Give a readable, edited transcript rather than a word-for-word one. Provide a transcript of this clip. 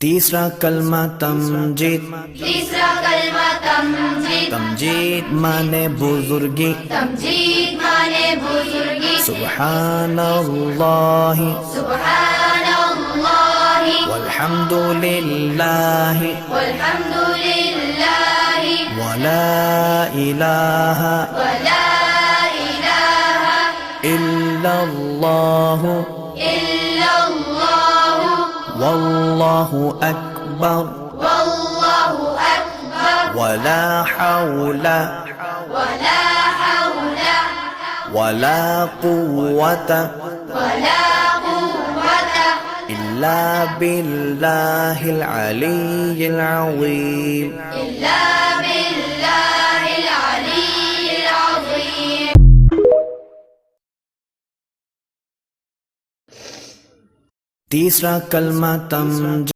तीसरा कलमा तमजीद। तीसरा कलमा तमजीद। तमजीद माने बुजुर्गी। तमजीद माने बुजुर्गी। सुब्हानल्लाह सुब्हानल्लाह वल्हम्दुलिल्लाह वल्हम्दुलिल्लाह वला इलाहा वला इलाहा इल्लल्लाह इल्लल्लाह वल्लाहु अकबर वल्लाहु अकबर वला हौला वला हौला वला कुव्वता वला कुव्वता इल्ला बिल्लाहिल अलिय्यिल अज़ीम। इल्ला बिल्लाहिल अलिय्यिल अज़ीम। तीसरा कलमा तमजीद।